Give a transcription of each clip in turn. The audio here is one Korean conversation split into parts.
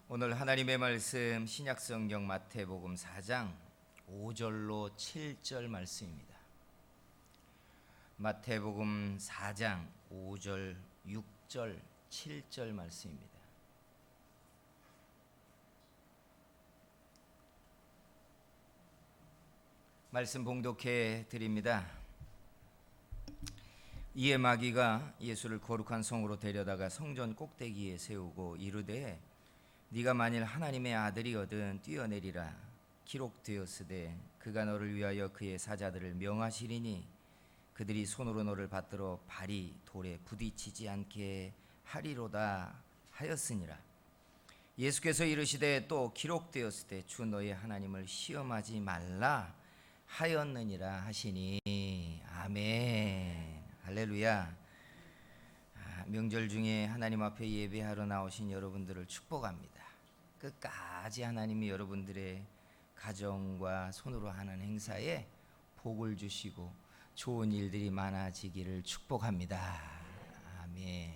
오늘 하나님의 말씀 신약성경 마태복음 4장 5절로 7절 말씀입니다. 마태복음 4장 5절, 6절, 7절 말씀입니다. 말씀 봉독해 드립니다. 이에 마귀가 예수를 거룩한 성으로 데려다가 성전 꼭대기에 세우고 이르되 네가 만일 하나님의 아들이거든 뛰어내리라. 기록되었으되 그가 너를 위하여 그의 사자들을 명하시리니 그들이 손으로 너를 받들어 발이 돌에 부딪히지 않게 하리로다 하였으니라. 예수께서 이르시되 또 기록되었으되 주 너의 하나님을 시험하지 말라 하였느니라 하시니. 아멘. 할렐루야. 명절 중에 하나님 앞에 예배하러 나오신 여러분들을 축복합니다. 끝까지 하나님이 여러분들의 가정과 손으로 하는 행사에 복을 주시고 좋은 일들이 많아지기를 축복합니다. 아멘.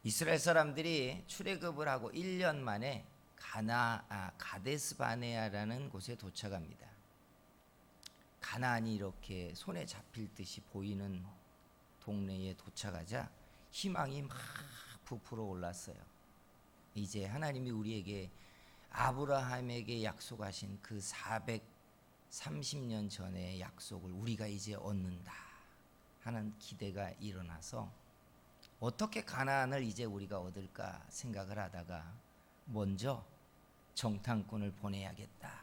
이스라엘 사람들이 출애굽을 하고 1년 만에 가데스 바네아라는 곳에 도착합니다. 가나안이 이렇게 손에 잡힐 듯이 보이는 동네에 도착하자 희망이 막 부풀어 올랐어요. 이제 하나님이 우리에게 아브라함에게 약속하신 그 430년 전의 약속을 우리가 이제 얻는다 하는 기대가 일어나서 어떻게 가나안을 이제 우리가 얻을까 생각을 하다가 먼저 정탐꾼을 보내야겠다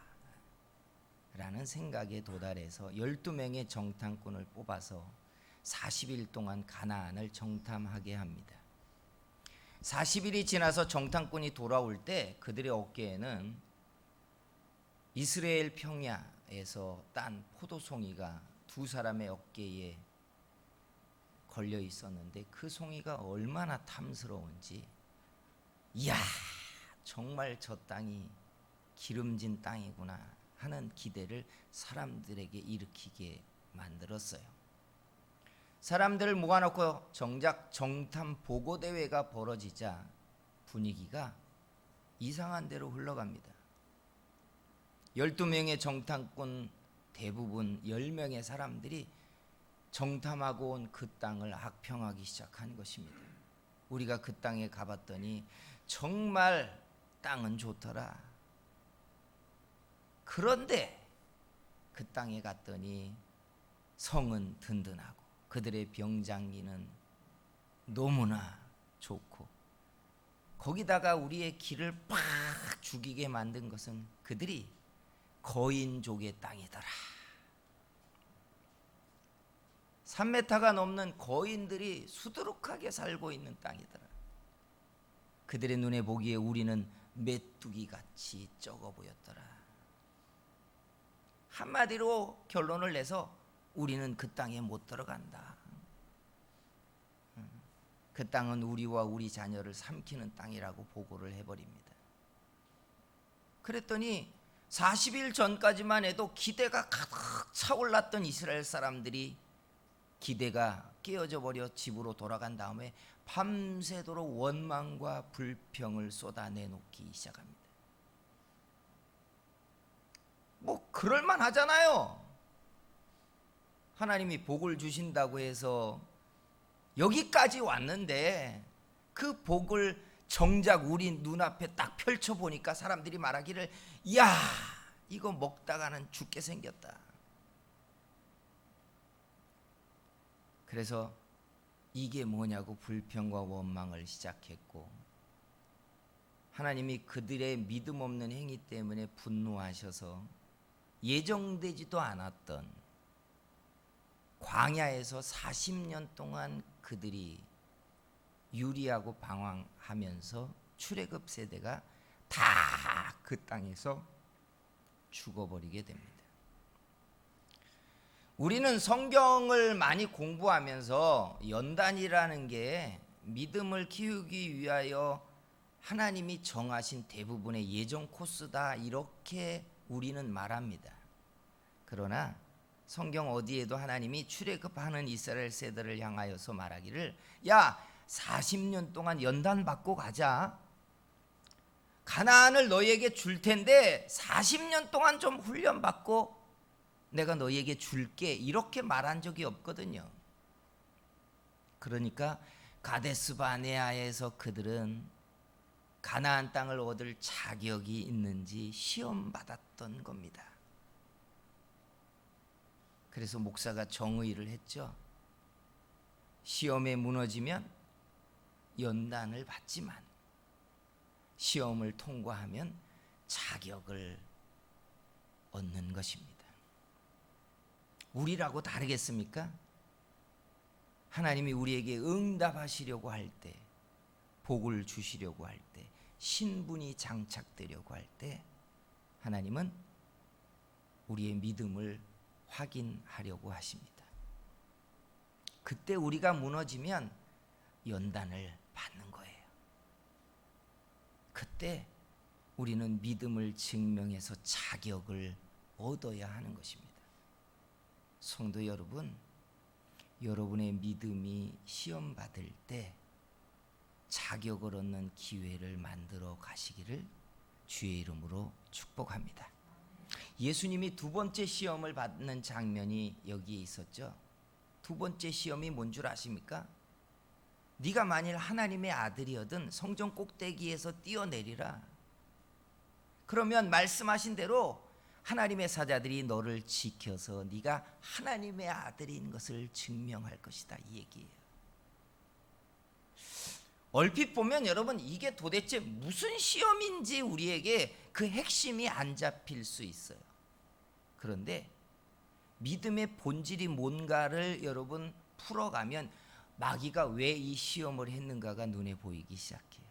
라는 생각에 도달해서 12명의 정탐꾼을 뽑아서 40일 동안 가나안을 정탐하게 합니다. 40일이 지나서 정탐꾼이 돌아올 때 그들의 어깨에는 이스라엘 평야에서 딴 포도송이가 두 사람의 어깨에 걸려 있었는데 그 송이가 얼마나 탐스러운지, 이야 정말 저 땅이 기름진 땅이구나 하는 기대를 사람들에게 일으키게 만들었어요. 사람들을 모아놓고 정작 정탐 보고 대회가 벌어지자 분위기가 이상한 대로 흘러갑니다. 12명의 정탐꾼 대부분 10명의 사람들이 정탐하고 온 그 땅을 악평하기 시작한 것입니다. 우리가 그 땅에 가봤더니 정말 땅은 좋더라. 그런데 그 땅에 갔더니 성은 든든하고 그들의 병장기는 너무나 좋고 거기다가 우리의 기를 팍 죽이게 만든 것은 그들이 거인족의 땅이더라. 3m가 넘는 거인들이 수두룩하게 살고 있는 땅이더라. 그들의 눈에 보기에 우리는 메뚜기같이 적어 보였더라. 한마디로 결론을 내서 우리는 그 땅에 못 들어간다. 그 땅은 우리와 우리 자녀를 삼키는 땅이라고 보고를 해버립니다. 그랬더니 40일 전까지만 해도 기대가 가득 차올랐던 이스라엘 사람들이 기대가 깨어져 버려 집으로 돌아간 다음에 밤새도록 원망과 불평을 쏟아내놓기 시작합니다. 뭐 그럴만 하잖아요. 하나님이 복을 주신다고 해서 여기까지 왔는데 그 복을 정작 우리 눈앞에 딱 펼쳐보니까 사람들이 말하기를 야 이거 먹다가는 죽게 생겼다. 그래서 이게 뭐냐고 불평과 원망을 시작했고 하나님이 그들의 믿음 없는 행위 때문에 분노하셔서 예정되지도 않았던 광야에서 40년 동안 그들이 유리하고 방황하면서 출애굽 세대가 다 그 땅에서 죽어버리게 됩니다. 우리는 성경을 많이 공부하면서 연단이라는 게 믿음을 키우기 위하여 하나님이 정하신 대부분의 예정 코스다 이렇게 우리는 말합니다. 그러나 성경 어디에도 하나님이 출애굽하는 이스라엘 세대를 향하여서 말하기를 야 40년 동안 연단 받고 가자 가나안을 너희에게 줄 텐데 40년 동안 좀 훈련받고 내가 너희에게 줄게, 이렇게 말한 적이 없거든요. 그러니까 가데스 바네아에서 그들은 가나안 땅을 얻을 자격이 있는지 시험 받았던 겁니다. 그래서 목사가 정의를 했죠. 시험에 무너지면 연단을 받지만 시험을 통과하면 자격을 얻는 것입니다. 우리라고 다르겠습니까? 하나님이 우리에게 응답하시려고 할 때, 복을 주시려고 할 때, 신분이 장착되려고 할 때 하나님은 우리의 믿음을 확인하려고 하십니다. 그때 우리가 무너지면 연단을 받는 거예요. 그때 우리는 믿음을 증명해서 자격을 얻어야 하는 것입니다. 성도 여러분, 여러분의 믿음이 시험 받을 때 자격을 얻는 기회를 만들어 가시기를 주의 이름으로 축복합니다. 예수님이 두 번째 시험을 받는 장면이 여기에 있었죠. 두 번째 시험이 뭔 줄 아십니까? 네가 만일 하나님의 아들이거든 성전 꼭대기에서 뛰어내리라. 그러면 말씀하신 대로 하나님의 사자들이 너를 지켜서 네가 하나님의 아들인 것을 증명할 것이다, 이 얘기예요. 얼핏 보면 여러분, 이게 도대체 무슨 시험인지 우리에게 그 핵심이 안 잡힐 수 있어요. 그런데 믿음의 본질이 뭔가를 여러분 풀어가면 마귀가 왜 이 시험을 했는가가 눈에 보이기 시작해요.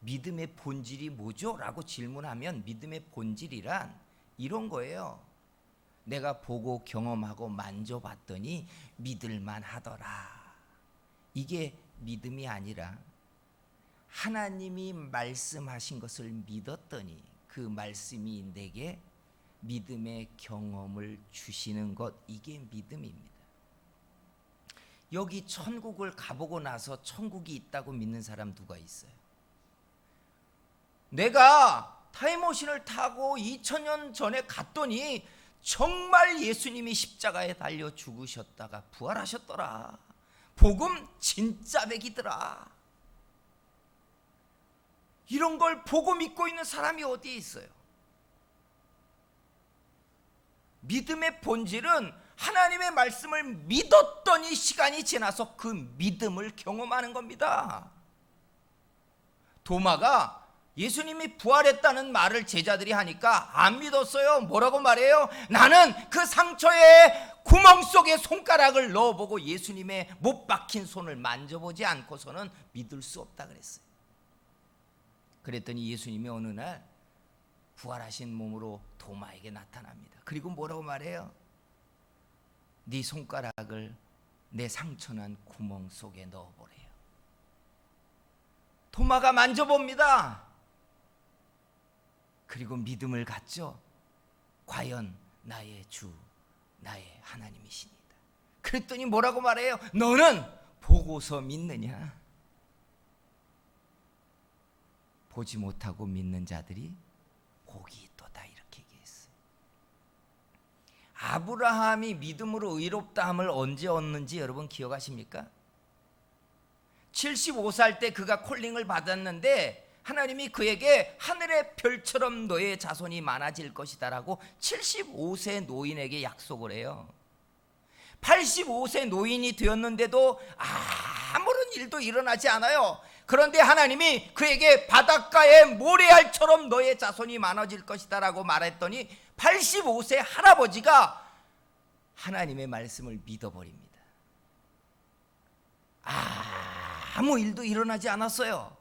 믿음의 본질이 뭐죠? 라고 질문하면 믿음의 본질이란 이런 거예요. 내가 보고 경험하고 만져봤더니 믿을만 하더라. 이게 믿음이 아니라 하나님이 말씀하신 것을 믿었더니 그 말씀이 내게 믿음의 경험을 주시는 것, 이게 믿음입니다. 여기 천국을 가보고 나서 천국이 있다고 믿는 사람 누가 있어요? 내가 타임머신을 타고 2000년 전에 갔더니 정말 예수님이 십자가에 달려 죽으셨다가 부활하셨더라. 복음 진짜 백이더라. 이런 걸 보고 믿고 있는 사람이 어디에 있어요? 믿음의 본질은 하나님의 말씀을 믿었더니 시간이 지나서 그 믿음을 경험하는 겁니다. 도마가 예수님이 부활했다는 말을 제자들이 하니까 안 믿었어요. 뭐라고 말해요? 나는 그 상처에 구멍 속에 손가락을 넣어보고 예수님의 못 박힌 손을 만져보지 않고서는 믿을 수 없다 그랬어요. 그랬더니 예수님이 어느 날 부활하신 몸으로 도마에게 나타납니다. 그리고 뭐라고 말해요? 네 손가락을 내 상처난 구멍 속에 넣어보래요. 도마가 만져봅니다. 그리고 믿음을 갖죠. 과연 나의 주, 나의 하나님이시니다. 그랬더니 뭐라고 말해요? 너는 보고서 믿느냐? 보지 못하고 믿는 자들이 복이 있도다, 이렇게 얘기했어요. 아브라함이 믿음으로 의롭다함을 언제 얻는지 여러분 기억하십니까? 75살 때 그가 콜링을 받았는데 하나님이 그에게 하늘의 별처럼 너의 자손이 많아질 것이다 라고 75세 노인에게 약속을 해요. 85세 노인이 되었는데도 아무런 일도 일어나지 않아요. 그런데 하나님이 그에게 바닷가의 모래알처럼 너의 자손이 많아질 것이다 라고 말했더니 85세 할아버지가 하나님의 말씀을 믿어버립니다. 아무 일도 일어나지 않았어요.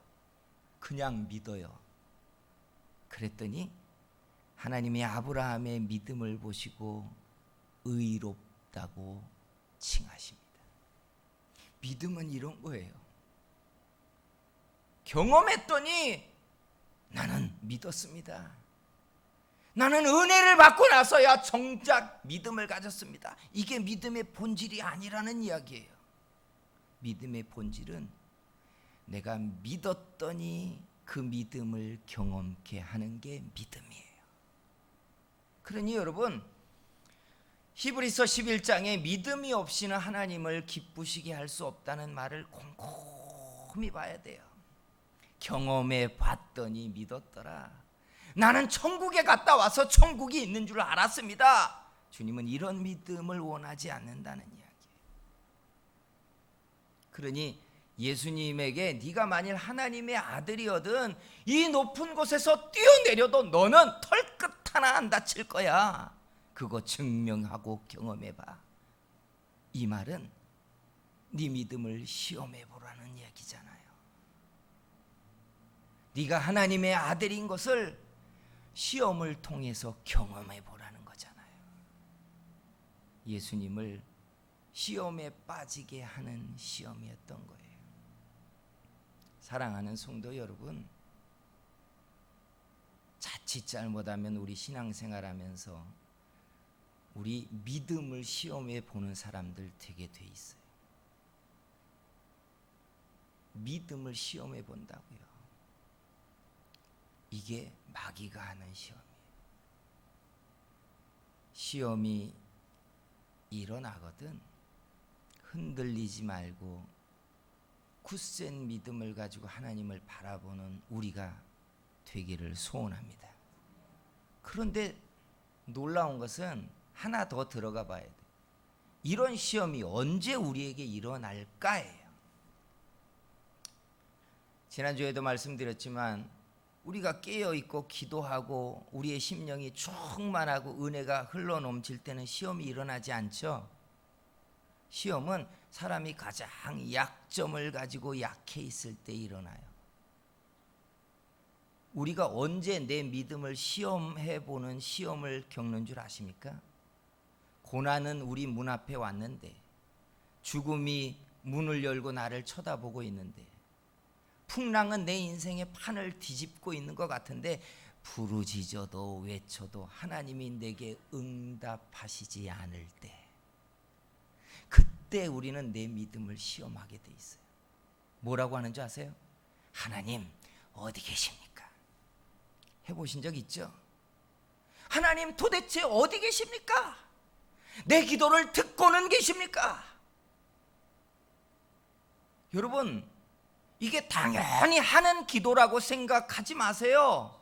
그냥 믿어요. 그랬더니 하나님이 아브라함의 믿음을 보시고 의롭다고 칭하십니다. 믿음은 이런 거예요. 경험했더니 나는 믿었습니다. 나는 은혜를 받고 나서야 정작 믿음을 가졌습니다. 이게 믿음의 본질이 아니라는 이야기예요. 믿음의 본질은 내가 믿었더니 그 믿음을 경험케 하는 게 믿음이에요. 그러니 여러분, 히브리서 11장에 믿음이 없이는 하나님을 기쁘시게 할 수 없다는 말을 곰곰이 봐야 돼요. 경험해 봤더니 믿었더라. 나는 천국에 갔다 와서 천국이 있는 줄 알았습니다. 주님은 이런 믿음을 원하지 않는다는 이야기예요. 그러니 예수님에게 네가 만일 하나님의 아들이거든 이 높은 곳에서 뛰어내려도 너는 털끝 하나 안 다칠 거야. 그거 증명하고 경험해봐. 이 말은 네 믿음을 시험해보라는 이야기잖아요. 네가 하나님의 아들인 것을 시험을 통해서 경험해보라는 거잖아요. 예수님을 시험에 빠지게 하는 시험이었던 거예요. 사랑하는 성도 여러분, 자칫 잘못하면 우리 신앙생활하면서 우리 믿음을 시험해 보는 사람들 되게 돼 있어요. 믿음을 시험해 본다고요. 이게 마귀가 하는 시험이에요. 시험이 일어나거든 흔들리지 말고 굳센 믿음을 가지고 하나님을 바라보는 우리가 되기를 소원합니다. 그런데 놀라운 것은 하나 더 들어가 봐야 돼. 이런 시험이 언제 우리에게 일어날까예요. 지난주에도 말씀드렸지만 우리가 깨어있고 기도하고 우리의 심령이 충만하고 은혜가 흘러넘칠 때는 시험이 일어나지 않죠. 시험은 사람이 가장 약점을 가지고 약해 있을 때 일어나요. 우리가 언제 내 믿음을 시험해 보는 시험을 겪는 줄 아십니까? 고난은 우리 문 앞에 왔는데, 죽음이 문을 열고 나를 쳐다보고 있는데, 풍랑은 내 인생의 판을 뒤집고 있는 것 같은데 부르짖어도 외쳐도 하나님이 내게 응답하시지 않을 때, 그때 우리는 내 믿음을 시험하게 돼 있어요. 뭐라고 하는 줄 아세요? 하나님 어디 계십니까? 해보신 적 있죠? 하나님 도대체 어디 계십니까? 내 기도를 듣고는 계십니까? 여러분, 이게 당연히 하는 기도라고 생각하지 마세요.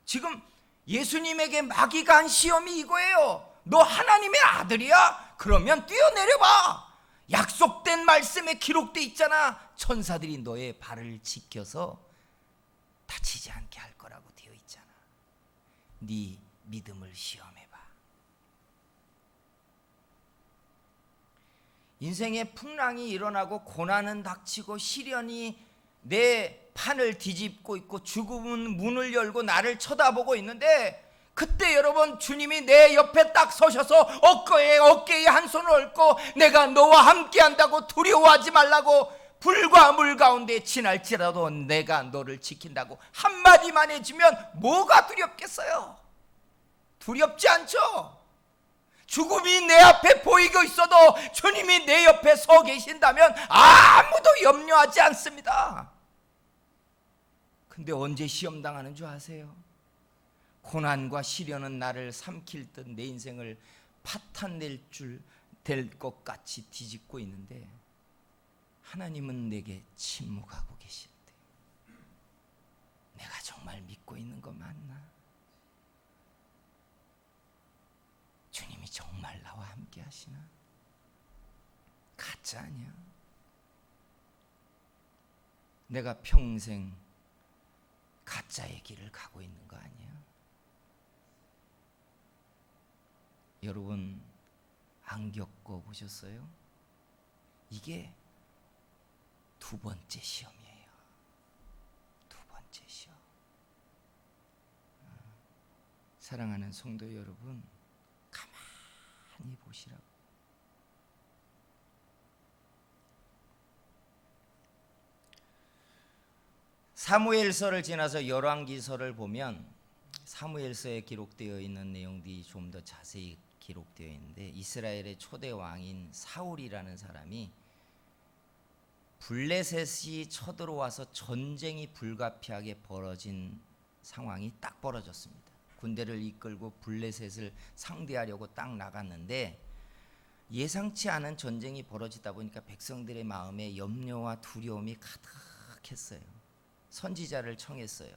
지금 예수님에게 마귀가 한 시험이 이거예요. 너 하나님의 아들이야? 그러면 뛰어내려봐. 약속된 말씀에 기록돼 있잖아. 천사들이 너의 발을 지켜서 다치지 않게 할 거라고 되어 있잖아. 네 믿음을 시험해봐. 인생에 풍랑이 일어나고 고난은 닥치고 시련이 내 판을 뒤집고 있고 죽음은 문을 열고 나를 쳐다보고 있는데, 그때 여러분 주님이 내 옆에 딱 서셔서 어깨에 한 손을 얹고 내가 너와 함께 한다고 두려워하지 말라고, 불과 물 가운데 지날지라도 내가 너를 지킨다고 한마디만 해주면 뭐가 두렵겠어요? 두렵지 않죠? 죽음이 내 앞에 보이고 있어도 주님이 내 옆에 서 계신다면 아무도 염려하지 않습니다. 근데 언제 시험당하는 줄 아세요? 고난과 시련은 나를 삼킬 듯 내 인생을 파탄낼 될 것 같이 뒤집고 있는데 하나님은 내게 침묵하고 계신데, 내가 정말 믿고 있는 거 맞나? 주님이 정말 나와 함께 하시나? 가짜 아니야? 내가 평생 가짜의 길을 가고 있는 거 아니야? 여러분 안 겪어 보셨어요? 이게 두 번째 시험이에요. 두 번째 시험. 사랑하는 성도 여러분, 가만히 보시라고. 사무엘서를 지나서 열왕기서를 보면 사무엘서에 기록되어 있는 내용들이 좀 더 자세히 기록되어 있는데, 이스라엘의 초대 왕인 사울이라는 사람이 블레셋이 쳐들어와서 전쟁이 불가피하게 벌어진 상황이 딱 벌어졌습니다. 군대를 이끌고 블레셋을 상대하려고 딱 나갔는데 예상치 않은 전쟁이 벌어지다 보니까 백성들의 마음에 염려와 두려움이 가득했어요. 선지자를 청했어요.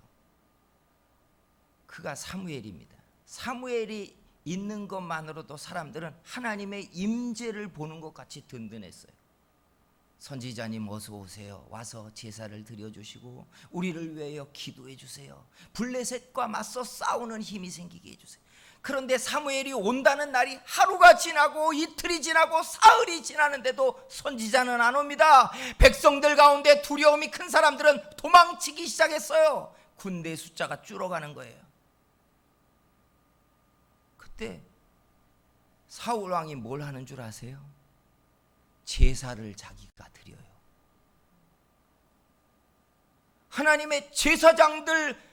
그가 사무엘입니다. 사무엘이 있는 것만으로도 사람들은 하나님의 임재를 보는 것 같이 든든했어요. 선지자님 어서 오세요. 와서 제사를 드려주시고 우리를 위하여 기도해 주세요. 블레셋과 맞서 싸우는 힘이 생기게 해주세요. 그런데 사무엘이 온다는 날이 하루가 지나고 이틀이 지나고 사흘이 지나는데도 선지자는 안 옵니다. 백성들 가운데 두려움이 큰 사람들은 도망치기 시작했어요. 군대 숫자가 줄어가는 거예요. 그때 사울 왕이 뭘 하는 줄 아세요? 제사를 자기가 드려요. 하나님의 제사장들,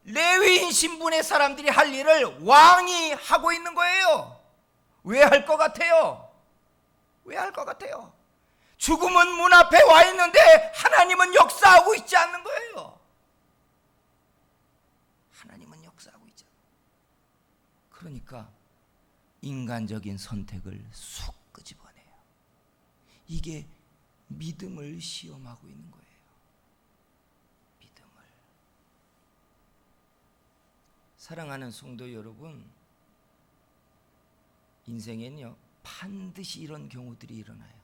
레위인 신분의 사람들이 할 일을 왕이 하고 있는 거예요. 왜 할 것 같아요? 왜 할 것 같아요? 죽음은 문 앞에 와 있는데 하나님은 역사하고 있지 않는 거예요. 하나님은 역사하고 있지 않아요. 그러니까 인간적인 선택을 쑥 끄집어내요. 이게 믿음을 시험하고 있는 거예요. 믿음을. 사랑하는 성도 여러분, 인생엔요 반드시 이런 경우들이 일어나요.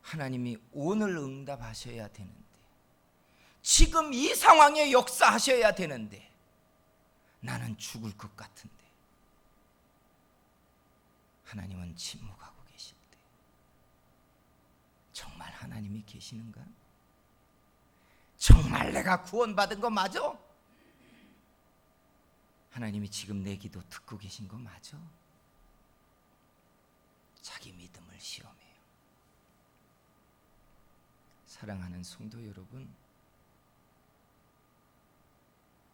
하나님이 오늘 응답하셔야 되는데, 지금 이 상황에 역사하셔야 되는데, 나는 죽을 것 같은데 하나님은 침묵하고 계실 때, 정말 하나님이 계시는가? 정말 내가 구원받은 거 맞아? 하나님이 지금 내 기도 듣고 계신 거 맞아? 자기 믿음을 시험해요. 사랑하는 성도 여러분,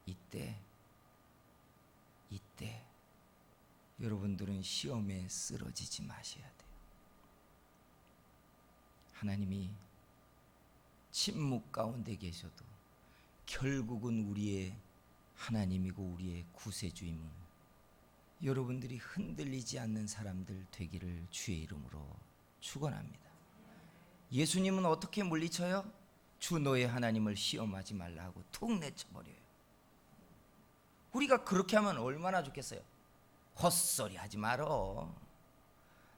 이때 여러분들은 시험에 쓰러지지 마셔야 돼요. 하나님이 침묵 가운데 계셔도 결국은 우리의 하나님이고 우리의 구세주임을, 여러분들이 흔들리지 않는 사람들 되기를 주의 이름으로 축원합니다. 예수님은 어떻게 물리쳐요? 주 너의 하나님을 시험하지 말라 하고 툭 내쳐버려요. 우리가 그렇게 하면 얼마나 좋겠어요? 헛소리 하지 말어.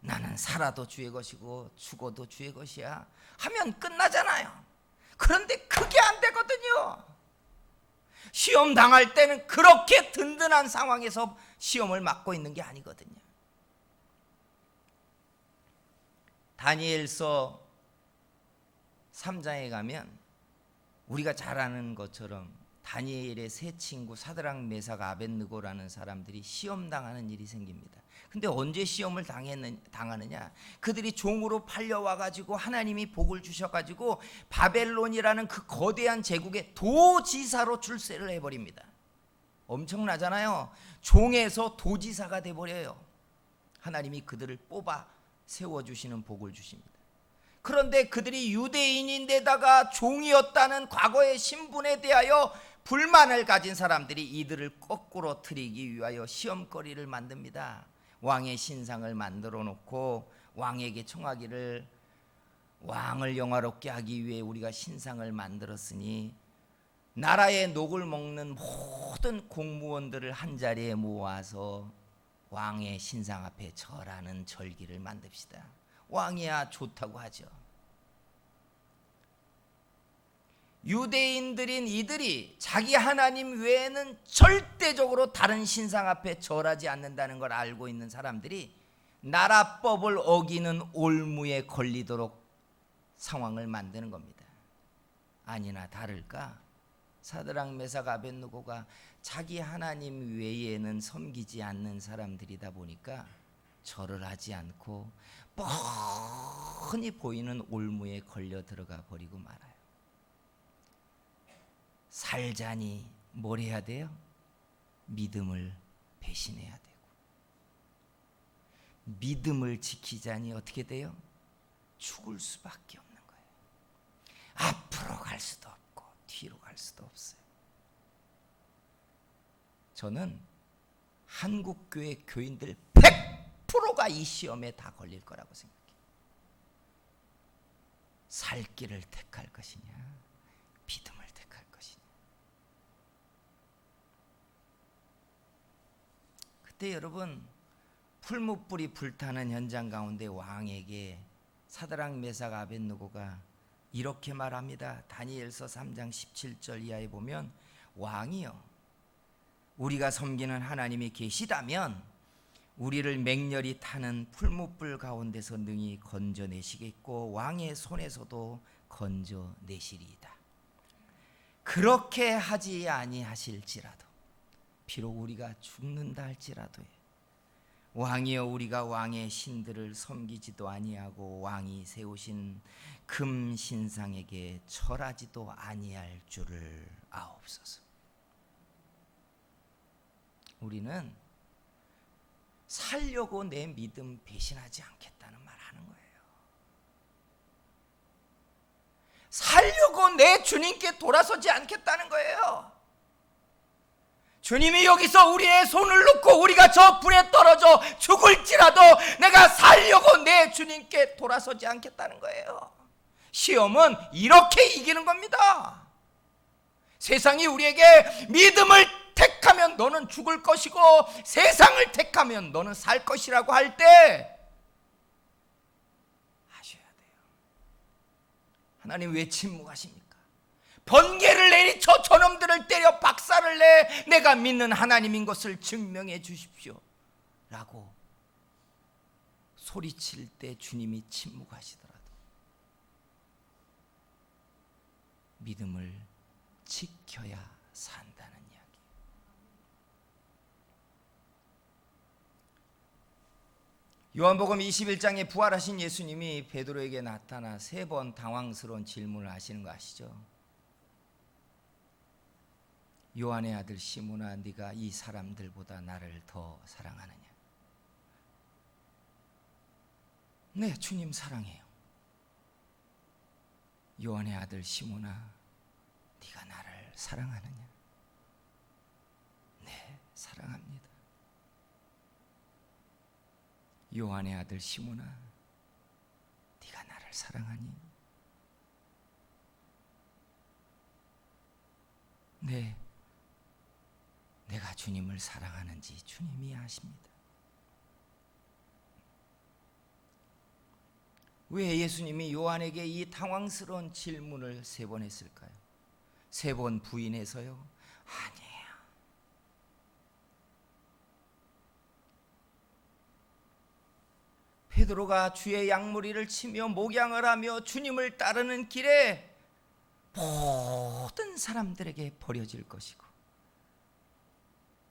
나는 살아도 주의 것이고 죽어도 주의 것이야 하면 끝나잖아요. 그런데 그게 안 되거든요. 시험 당할 때는 그렇게 든든한 상황에서 시험을 맞고 있는 게 아니거든요. 다니엘서 3장에 가면 우리가 잘 아는 것처럼 다니엘의 세 친구 사드락, 메삭, 아벳느고라는 사람들이 시험 당하는 일이 생깁니다. 근데 언제 시험을 당하느냐? 그들이 종으로 팔려와 가지고 하나님이 복을 주셔 가지고 바벨론이라는 그 거대한 제국의 도지사로 출세를 해 버립니다. 엄청나잖아요. 종에서 도지사가 돼 버려요. 하나님이 그들을 뽑아 세워 주시는 복을 주십니다. 그런데 그들이 유대인인데다가 종이었다는 과거의 신분에 대하여 불만을 가진 사람들이 이들을 거꾸로 트이기 위하여 시험거리를 만듭니다. 왕의 신상을 만들어 놓고 왕에게 청하기를, 왕을 영화롭게 하기 위해 우리가 신상을 만들었으니 나라의 녹을 먹는 모든 공무원들을 한자리에 모아서 왕의 신상 앞에 절하는 절기를 만듭시다. 왕이야 좋다고 하죠. 유대인들인 이들이 자기 하나님 외에는 절대적으로 다른 신상 앞에 절하지 않는다는 걸 알고 있는 사람들이 나라법을 어기는 올무에 걸리도록 상황을 만드는 겁니다. 아니나 다를까 사드락, 메삭, 아벳느고가 자기 하나님 외에는 섬기지 않는 사람들이다 보니까 절을 하지 않고 뻔히 보이는 올무에 걸려 들어가 버리고 말아요. 살자니 뭘 해야 돼요? 믿음을 배신해야 되고, 믿음을 지키자니 어떻게 돼요? 죽을 수밖에 없는 거예요. 앞으로 갈 수도 없고 뒤로 갈 수도 없어요. 저는 한국교회 교인들 100%가 이 시험에 다 걸릴 거라고 생각해요. 살 길을 택할 것이냐, 믿음을 택할 것이냐. 그때 여러분, 풀무불이 불타는 현장 가운데 왕에게 사드락 메삭 아벳느고가 이렇게 말합니다. 다니엘서 3장 17절 이하에 보면, 왕이여, 우리가 섬기는 하나님이 계시다면 우리를 맹렬히 타는 풀무불 가운데서 능히 건져내시겠고 왕의 손에서도 건져내시리이다. 그렇게 하지 아니하실지라도, 비록 우리가 죽는다 할지라도, 왕이여, 우리가 왕의 신들을 섬기지도 아니하고 왕이 세우신 금 신상에게 절하지도 아니할 줄을 아옵소서. 우리는 살려고 내 믿음 배신하지 않겠다는 말 하는 거예요. 살려고 내 주님께 돌아서지 않겠다는 거예요. 주님이 여기서 우리의 손을 놓고 우리가 저 불에 떨어져 죽을지라도 내가 살려고 내 주님께 돌아서지 않겠다는 거예요. 시험은 이렇게 이기는 겁니다. 세상이 우리에게 믿음을 택하면 너는 죽을 것이고 세상을 택하면 너는 살 것이라고 할 때 아셔야 돼요. 하나님 왜 침묵하십니까? 번개를 내리쳐 저놈들을 때려 박살을 내 내가 믿는 하나님인 것을 증명해 주십시오 라고 소리칠 때 주님이 침묵하시더라도 믿음을 지켜야 산다는 이야기. 요한복음 21장에 부활하신 예수님이 베드로에게 나타나 3번 당황스러운 질문을 하시는 거 아시죠? 요한의 아들 시몬아, 네가 이 사람들보다 나를 더 사랑하느냐? 네, 주님 사랑해요. 요한의 아들 시몬아, 네가 나를 사랑하느냐? 네, 사랑합니다. 요한의 아들 시몬아, 네가 나를 사랑하니? 네, 내가 주님을 사랑하는지 주님이 아십니다. 왜 예수님이 요한에게 이 당황스러운 질문을 3번 했을까요? 3번 부인해서요? 아니에요. 베드로가 주의 양무리를 치며 목양을 하며 주님을 따르는 길에 모든 사람들에게 버려질 것이고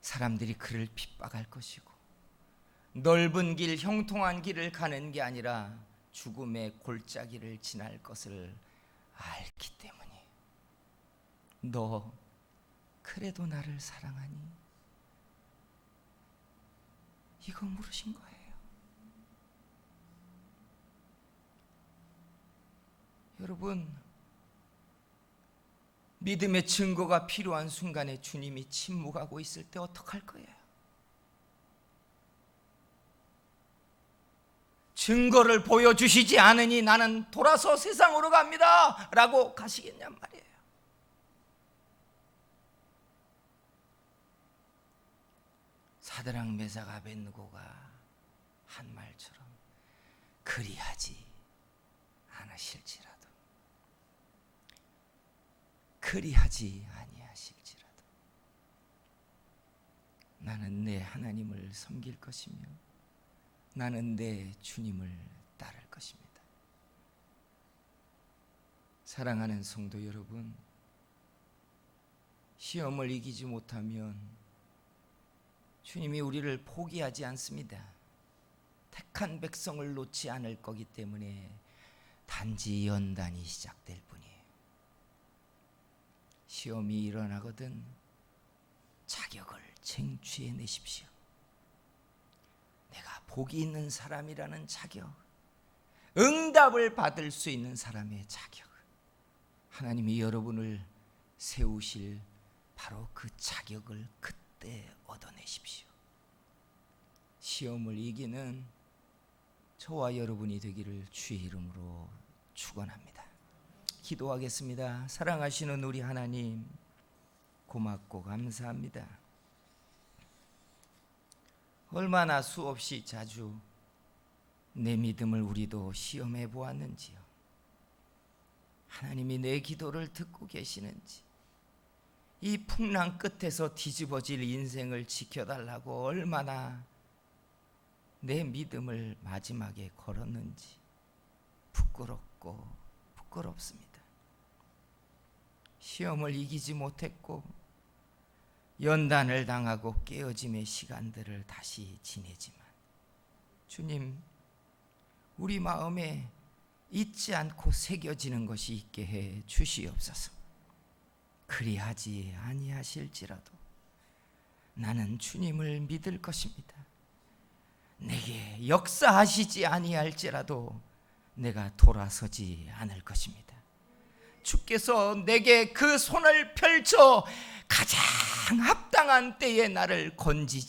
사람들이 그를 핍박할 것이고 넓은 길, 형통한 길을 가는 게 아니라 죽음의 골짜기를 지날 것을 알기 때문에 너 그래도 나를 사랑하니? 이거 물으신 거예요. 여러분, 믿음의 증거가 필요한 순간에 주님이 침묵하고 있을 때 어떡할 거예요? 증거를 보여주시지 않으니 나는 돌아서 세상으로 갑니다 라고 가시겠냔 말이에요. 사드락 메삭 아벳느고가 한 말처럼 그리하지 않으실지라도, 그리하지 아니하실지라도 나는 내 하나님을 섬길 것이며 나는 내 주님을 따를 것입니다. 사랑하는 성도 여러분, 시험을 이기지 못하면 주님이 우리를 포기하지 않습니다. 택한 백성을 놓지 않을 거기 때문에 단지 연단이 시작될 뿐이에요. 시험이 일어나거든 자격을 쟁취해내십시오. 내가 복이 있는 사람이라는 자격, 응답을 받을 수 있는 사람의 자격, 하나님이 여러분을 세우실 바로 그 자격을 그때 얻어내십시오. 시험을 이기는 저와 여러분이 되기를 주의 이름으로 축원합니다. 기도하겠습니다. 사랑하시는 우리 하나님, 고맙고 감사합니다. 얼마나 수없이 자주 내 믿음을 우리도 시험해 보았는지요. 하나님이 내 기도를 듣고 계시는지, 이 풍랑 끝에서 뒤집어질 인생을 지켜달라고 얼마나 내 믿음을 마지막에 걸었는지 부끄럽고 부끄럽습니다. 시험을 이기지 못했고 연단을 당하고 깨어짐의 시간들을 다시 지내지만 주님, 우리 마음에 잊지 않고 새겨지는 것이 있게 해 주시옵소서. 그리하지 아니하실지라도 나는 주님을 믿을 것입니다. 내게 역사하시지 아니할지라도 내가 돌아서지 않을 것입니다. 주께서 내게 그 손을 펼쳐 가장 합당한 때에 나를 건지지